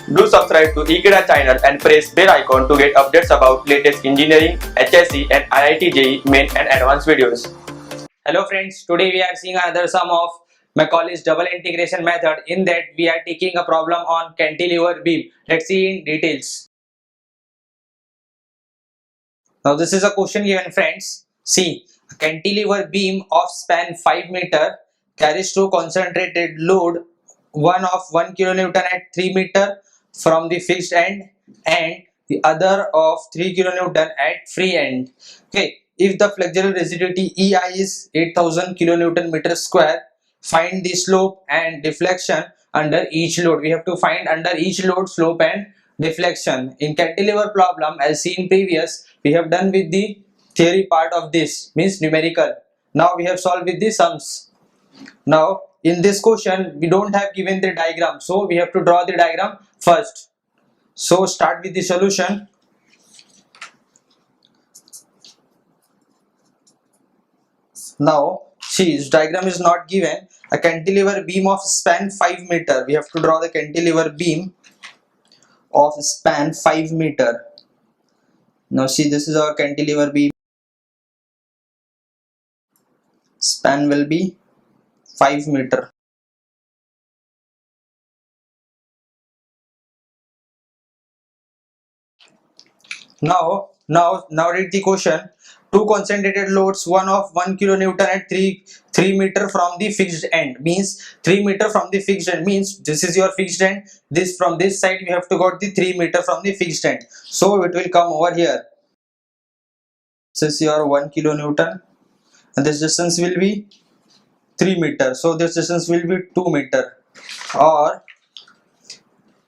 Do subscribe to Ekeeda channel and press bell icon to get updates about latest engineering, HSC and IIT JEE main and advanced videos. Hello friends, today we are seeing another sum of Macaulay's double integration method. In that we are taking a problem on cantilever beam. Let's see in details. Now this is a question given friends. See, a cantilever beam of span 5 meter carries two concentrated load, one of 1 kilonewton at 3 meter from the fixed end and the other of 3 kilonewton at free end. Okay, if the flexural rigidity EI is 8000 kilonewton meter square, find the slope and deflection under each load. We have to find under each load slope and deflection. In cantilever problem, as seen previous, we have done with the theory part of this, means numerical. Now we have solved with the sums. Now in this question we don't have given the diagram, so we have to draw the diagram first. So start with the solution. Now see, this diagram is not given. A cantilever beam of span 5 meter. We have to draw the cantilever beam of span 5 meter. Now see, this is our cantilever beam. Span will be 5 meter. Now read the question. Two concentrated loads, one of 1 kilonewton at 3 meter from the fixed end, means 3 meter from the fixed end, means this is your fixed end. This from this side we have to got the 3 meter from the fixed end, so it will come over here. This is your 1 kilonewton and this distance will be 3 meter, so this distance will be 2 meter or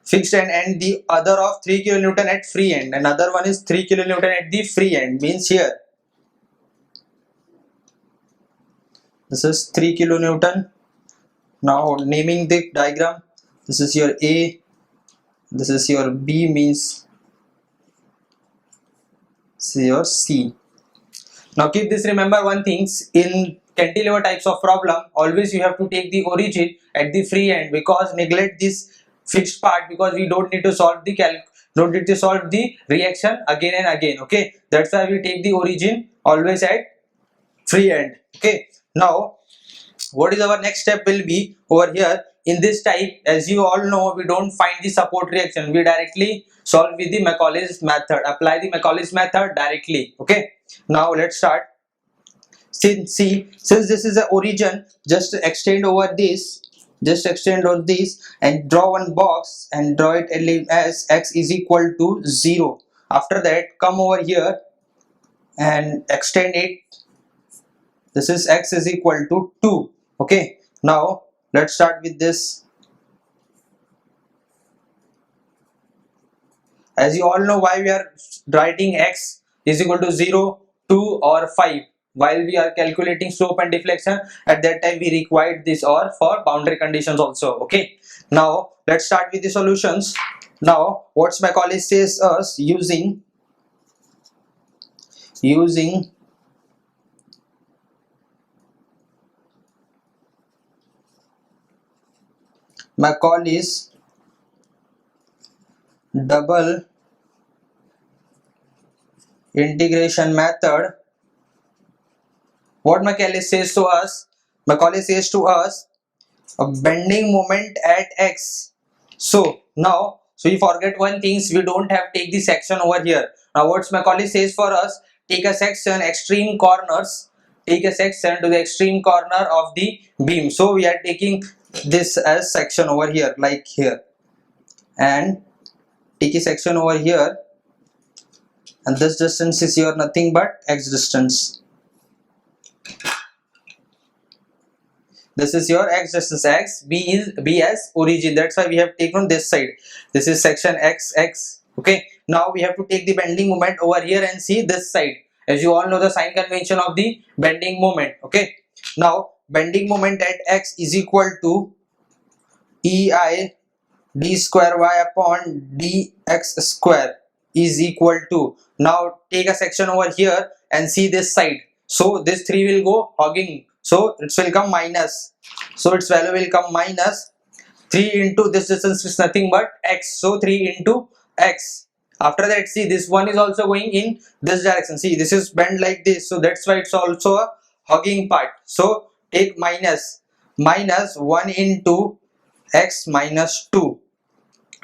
fixed end, and the other of 3 kilonewton at free end. Another one is 3 kilonewton at the free end, means here this is 3 kilonewton. Now naming the diagram, this is your A, this is your B, means this is your C. Now keep this, remember one thing, in cantilever types of problem always you have to take the origin at the free end, because neglect this fixed part, because we don't need to solve the reaction again and again. Okay, that's why we take the origin always at free end. Okay, now what is our next step will be over here. In this type, as you all know, we don't find the support reaction, we directly solve with the Macaulay's method, apply the Macaulay's method directly. Okay, now let's start. Since this is the origin, just extend over this, and draw one box and draw it as x is equal to 0. After that, come over here and extend it. This is x is equal to 2. Okay, now let's start with this. As you all know, why we are writing x is equal to 0, 2 or 5. While we are calculating slope and deflection, at that time we required this, or for boundary conditions also. Okay, now let's start with the solutions. Now what Macaulay says us, using Macaulay's double integration method. What Macaulay says to us, a bending moment at x. So now, so we forget one thing, we don't have take the section over here. Now what Macaulay says for us, take a section extreme corners, take a section to the extreme corner of the beam. So we are taking this as section over here, like here, and take a section over here, and this distance is your nothing but x distance. This is your x distance, x, B as origin, that's why we have taken this side. This is section x. Okay, now we have to take the bending moment over here and see this side. As you all know the sign convention of the bending moment. Okay, now bending moment at x is equal to EI d square y upon dx square is equal to, now take a section over here and see this side. So this 3 will go hogging, so it will come minus, so its value will come minus 3 into this distance is nothing but x, so 3 into x. After that, see, this one is also going in this direction. See, this is bent like this, so that's why it's also a hugging part. So take minus 1 into x minus 2.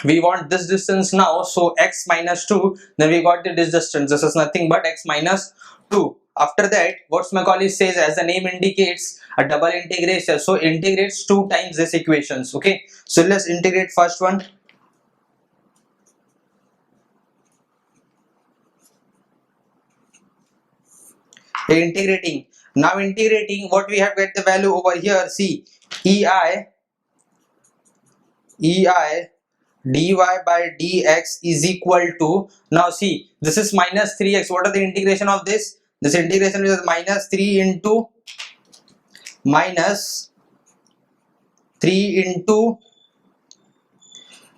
We want this distance now, so x minus 2, then we got this distance. This is nothing but x minus 2. After that, what Macaulay says, as the name indicates, a double integration, so integrates 2 times this equations. Okay, so let's integrate first one. Integrating, now integrating, what we have, get the value over here. See, ei dy by dx is equal to, now see, this is minus 3x. What are the integration of this? This integration is minus 3 into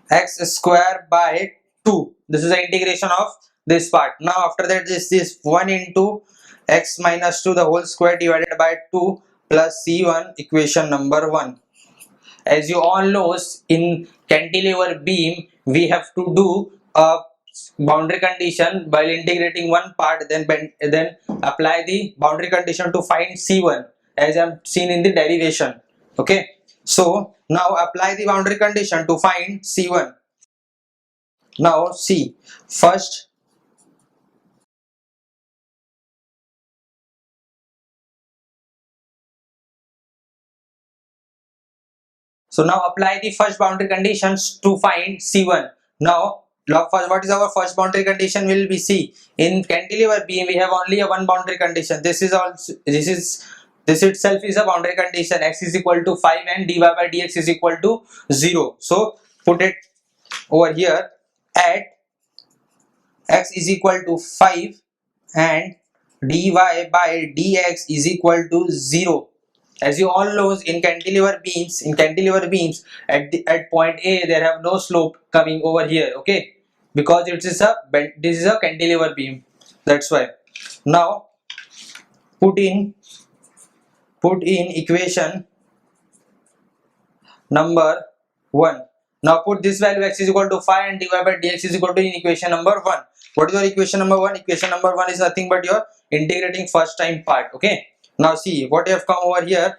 x square by 2. This is the integration of this part. Now after that, this is 1 into x minus 2 the whole square divided by 2 plus c1, equation number 1. As you all know, in cantilever beam we have to do a boundary condition while integrating one part, then apply the boundary condition to find c1, as I have seen in the derivation. Okay, so now apply the boundary condition to find c1. Now see, first, so now apply the first boundary conditions to find c1. Now first, what is our first boundary condition will be? C, in cantilever beam we have only a one boundary condition. This itself is a boundary condition, x is equal to 5 and dy by dx is equal to 0. So put it over here at x is equal to 5 and dy by dx is equal to 0. As you all know, in cantilever beams at point A there have no slope coming over here. Okay, because this is a cantilever beam, that's why. Now put in equation number 1. Now put this value, x is equal to 5 and dy by dx is equal to, in equation number 1. What is your equation number 1? Equation number 1 is nothing but your integrating first time part. Okay, now see what you have come over here.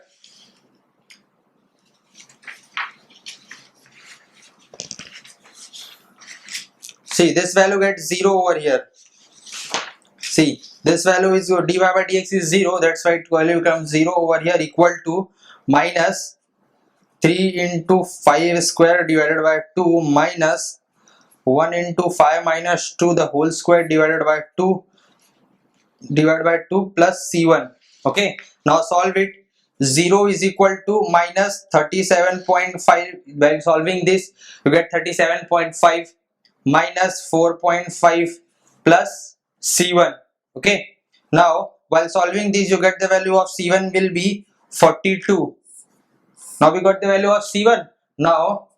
See, this value gets 0 over here. See, this value is your dy by dx is 0, that's why it value becomes 0 over here, equal to minus 3 into 5 square divided by 2 minus 1 into 5 minus 2 the whole square divided by 2 plus c1. Okay, now solve it. 0 is equal to minus 37.5. By solving this, you get 37.5 minus 4.5 plus c1. Okay, now while solving this, you get the value of c1 will be 42. Now we got the value of c1. Now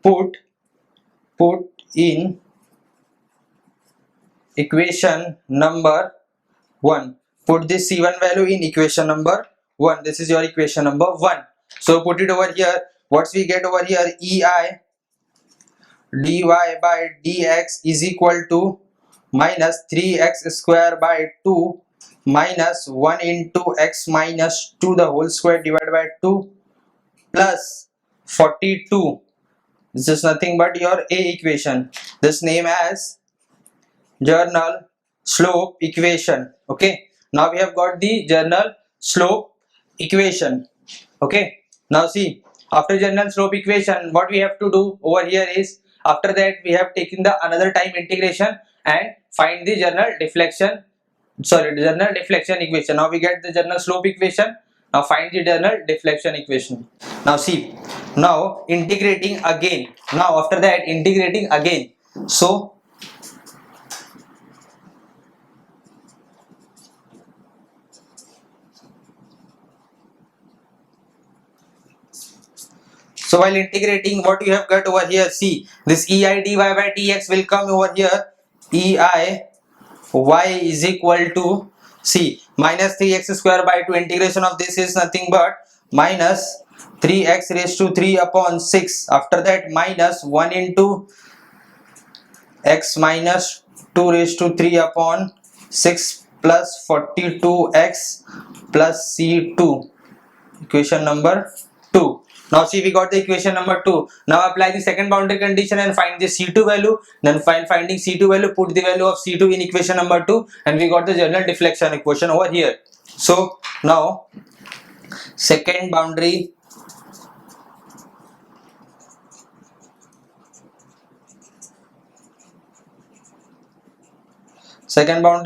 put in equation number 1. Put this c1 value in equation number 1. This is your equation number 1. So put it over here. What we get over here? ei dy by dx is equal to minus 3x square by 2 minus 1 into x minus 2 the whole square divided by 2 plus 42. This is nothing but your A equation. This name as journal slope equation. Okay, now we have got the journal slope equation. Okay, now see, after journal slope equation, what we have to do over here is, after that we have taken the another time integration and find the journal deflection equation. Now we get the journal slope equation. Now find the journal deflection equation. Now see, now integrating again. Now after that integrating again. So while integrating, what you have got over here, see, this ei dy by dx will come over here. Ei y is equal to, see, minus 3x square by 2. Integration of this is nothing but minus 3x raised to 3 upon 6. After that minus 1 into x minus 2 raised to 3 upon 6 plus 42x plus c2. Equation number 2. Now see, we got the equation number 2. Now apply the second boundary condition and find the C2 value. Then finding C2 value, put the value of C2 in equation number 2, and we got the general deflection equation over here. So now second boundary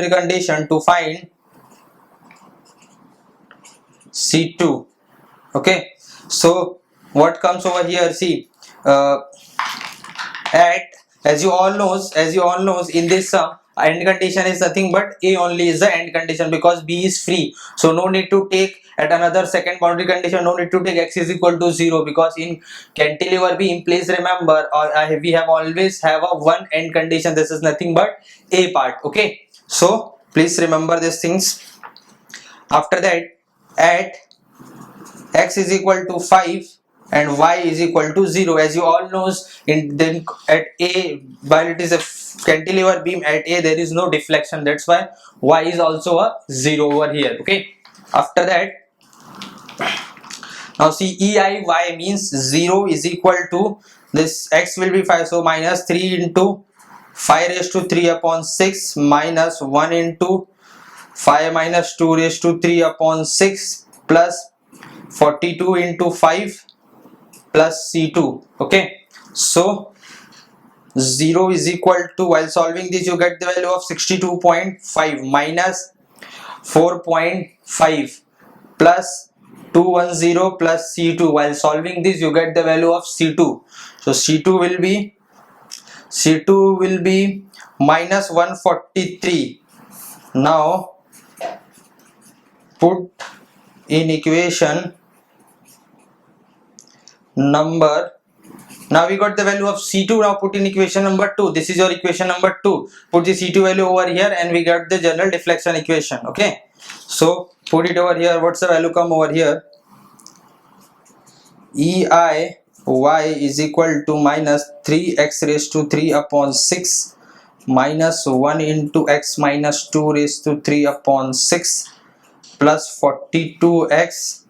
condition to find C2. Okay, so what comes over here? See, as you all knows in this sum, end condition is nothing but A only is the end condition, because B is free. So no need to take at another second boundary condition, no need to take x is equal to 0, because in cantilever beam, please remember, we have always have a one end condition. This is nothing but A part. Okay, so please remember these things. After that, at x is equal to 5 and y is equal to 0, as you all knows, then at A, while it is a cantilever beam, at A there is no deflection, that's why y is also a 0 over here. Okay, after that, now see, EIY means 0 is equal to this x will be 5, so minus 3 into 5 raised to 3 upon 6 minus 1 into 5 minus 2 raised to 3 upon 6 plus 42 into 5 plus C2. Okay, so 0 is equal to, while solving this you get the value of 62.5 minus 4.5 plus 210 plus C2. While solving this you get the value of C2. So C2 will be minus 143. Now put in equation number, now we got the value of C2. Now put in equation number 2. This is your equation number 2. Put the C2 value over here and we got the general deflection equation. Okay, so put it over here. What's the value come over here? EIY is equal to minus 3x raised to 3 upon 6 minus 1 into x minus 2 raised to 3 upon 6 plus 42x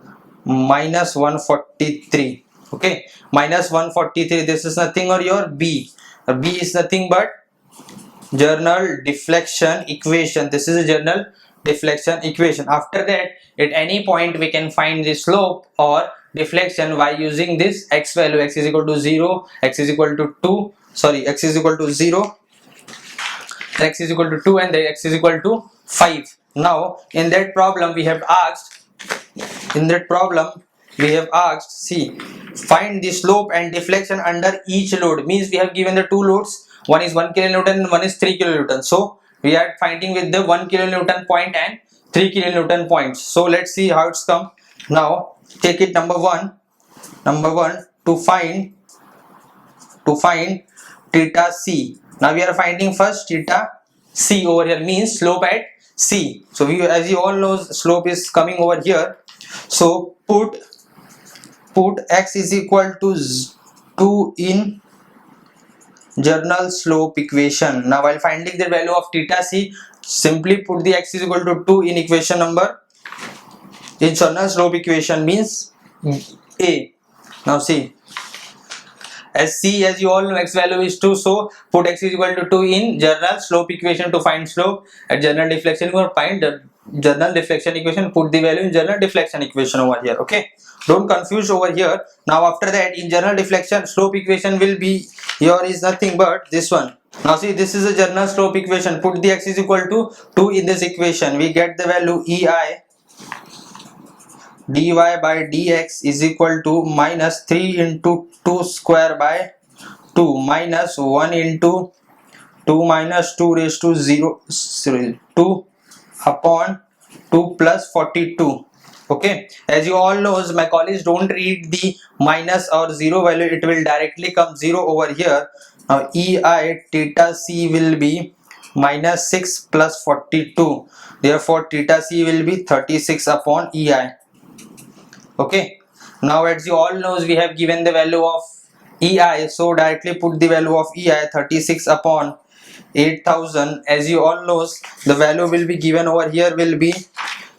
minus 143. Okay, minus 143, this is nothing or your B. B is nothing but general deflection equation. This is a general deflection equation. After that, at any point we can find the slope or deflection by using this x value. X is equal to 0, x is equal to 2, sorry, x is equal to 0, x is equal to 2, and then x is equal to 5. Now in that problem we have asked, see, find the slope and deflection under each load. Means we have given the two loads, one is 1 kilonewton and one is 3 kilonewton. So we are finding with the 1 kilonewton point and 3 kilonewton points. So let's see how it's come. Now take it number one to find theta C. Now we are finding first theta C over here, means slope at C. So we, as you all know, slope is coming over here. So put x is equal to 2 in general slope equation. Now while finding the value of theta C, simply put the x is equal to 2 in equation number, in general slope equation, means A. Now see, as you all know, x value is 2, so put x is equal to 2 in general slope equation to find slope. At general deflection or find the general deflection equation, put the value in general deflection equation over here. Okay, don't confuse over here. Now after that, in general deflection, slope equation will be here is nothing but this one. Now see, this is a general slope equation. Put the x is equal to 2 in this equation. We get the value EI dy by dx is equal to minus 3 into 2 square by 2 minus 1 into 2 minus 2 raised to 2 upon 2 plus 42. Okay, as you all know, Macaulays don't read the minus or 0 value, it will directly come 0 over here. Now EI theta C will be minus 6 plus 42, therefore theta C will be 36 upon EI. Okay, Now as you all knows, we have given the value of EI, so directly put the value of EI 36 upon 8000. As you all knows, the value will be given over here will be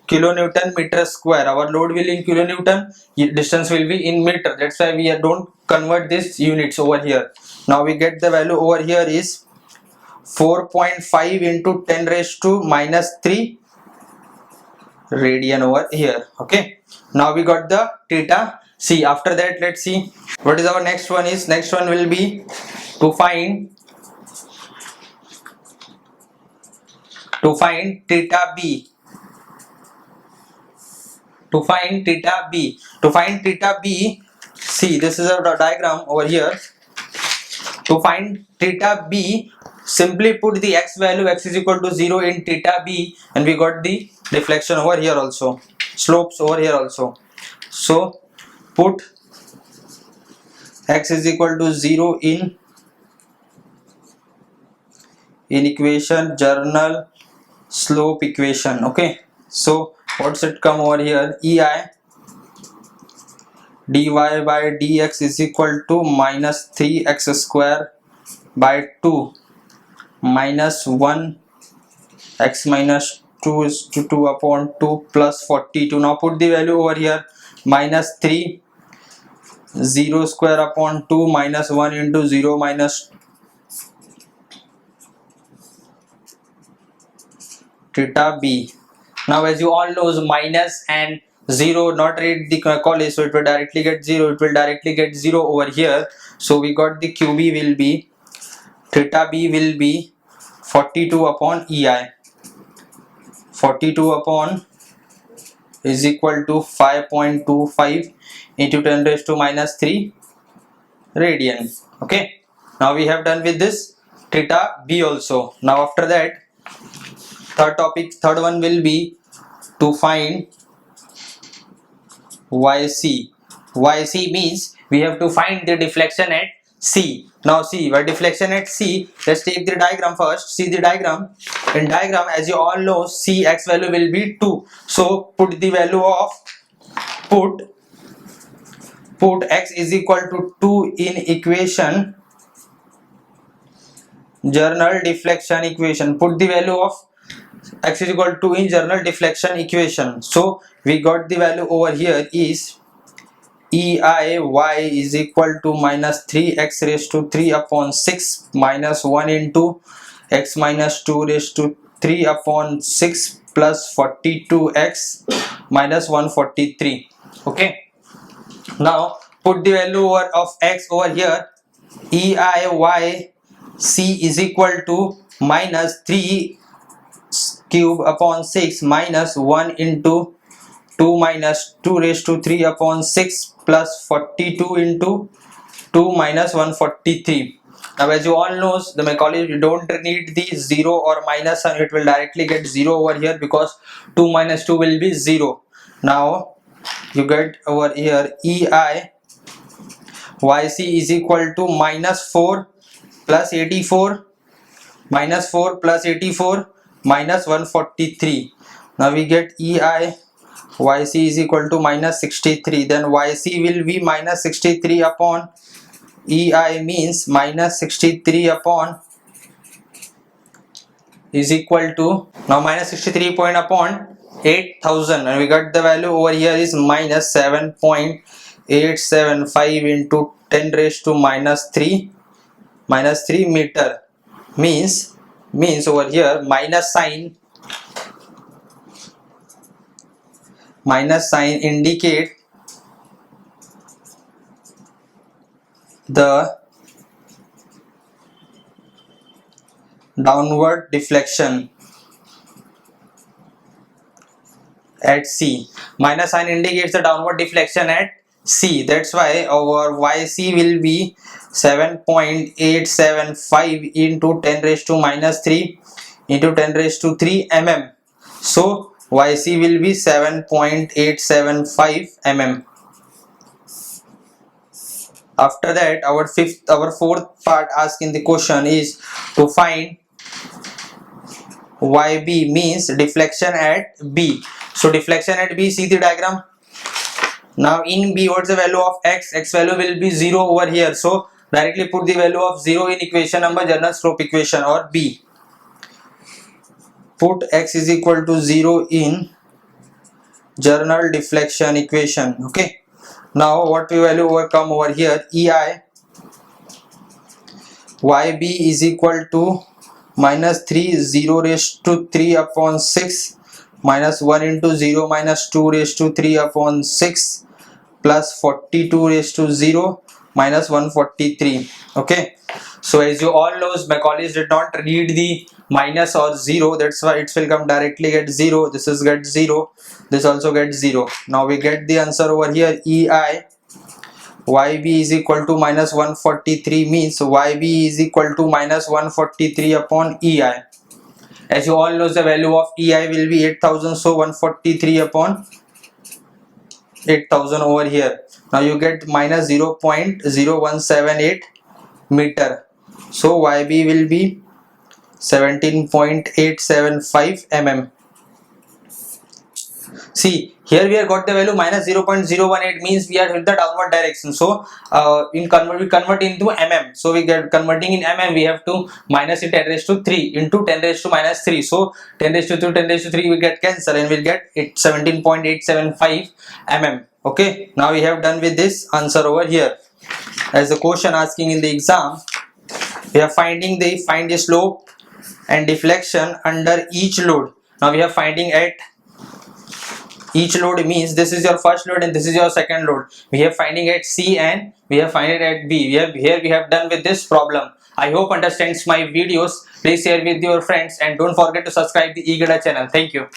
kilonewton meter square. Our load will in kilonewton, distance will be in meter. That's why we don't convert this units over here. Now we get the value over here is 4.5 into 10 raised to minus 3 radian over here. Okay, now we got the theta. See, after that let's see what is our next one is. Next one will be to find theta b. To find theta b. To find theta b, see, this is a diagram over here. To find theta b, simply put the x value, x is equal to 0 in theta b, and we got the deflection over here also, slopes over here also. So put x is equal to 0 in equation, journal slope equation. Okay, so what's it come over here? EI dy by dx is equal to minus 3x square by 2 minus 1 x minus 2 is to 2 upon 2 plus 42. Now put the value over here, minus 3 0 square upon 2 minus 1 into 0 minus theta b. Now as you all know, minus and 0 not read the Macaulay, so it will directly get 0. It will directly get 0 over here. So we got the QB will be, theta b will be 42 upon EI. 42 upon is equal to 5.25 into 10 raised to minus 3 radian. Okay, now we have done with this theta b also. Now after that, third one will be to find YC. YC means we have to find the deflection at C. Now see, where deflection at C, let's take the diagram first. See the diagram. In diagram, as you all know, C x value will be 2. So put the value of put x is equal to 2 in equation, journal deflection equation. Put the value of x is equal to in journal deflection equation. So we got the value over here is EI y is equal to minus 3x raised to 3 upon 6 minus 1 into x minus 2 raised to 3 upon 6 plus 42x minus 143. Okay, now put the value of x over here. EI y c is equal to minus 3 cube upon 6 minus 1 into 2 minus 2 raised to 3 upon 6 plus 42 into 2 minus 143. Now as you all know, the Macaulay, you don't need the 0 or minus, and it will directly get 0 over here because 2 minus 2 will be 0. Now you get over here EI YC is equal to minus 4 plus 84 minus 4 plus 84 minus 143. Now we get EI YC is equal to minus 63. Then YC will be minus 63 upon EI means minus 63 upon is equal to, now minus 63 point upon 8000, and we got the value over here is minus 7.875 into 10 raised to minus 3 meter. Means over here minus sign indicate the downward deflection at C. Minus sign indicates the downward deflection at C. That's why our YC will be 7.875 into 10 raised to minus 3 into 10 raised to 3 mm. So YC will be 7.875 mm. After that, our fourth part asking the question is to find YB means deflection at B. So deflection at B, see the diagram. Now in B, what's the value of x? X value will be 0 over here. So directly put the value of 0 in equation number, general slope equation, or B. Put x is equal to 0 in general deflection equation. Okay. Now what we value will come over here? EI YB is equal to minus 3 0 raised to 3 upon 6 minus 1 into 0 minus 2 raised to 3 upon 6 plus 42 raised to 0 minus 143. Okay, so as you all knows, Macaulay did not read the minus or 0, that's why it will come directly get 0. This is get 0, this also gets 0. Now we get the answer over here. EI YB is equal to minus 143 means YB is equal to minus 143 upon EI. As you all know, the value of EI will be 8000, so 143 upon 8000 over here. Now you get minus 0.0178 meter, so YB will be 17.875 mm. See, here we have got the value minus 0.018 means we are in the downward direction. So we convert into mm. So we get converting in mm, we have to minus in 10 raised to 3 into 10 raised to minus 3. So 10 raised to 2, 10 raised to 3 we get cancel and we'll get it 17.875 mm. Okay, now we have done with this answer over here. As the question asking in the exam, we are find the slope and deflection under each load. Now we are finding at each load means this is your first load and this is your second load. We are finding at C and we are finding at B. Here we have done with this problem. I hope understands my videos. Please share with your friends and don't forget to subscribe the Ekeeda channel. Thank you.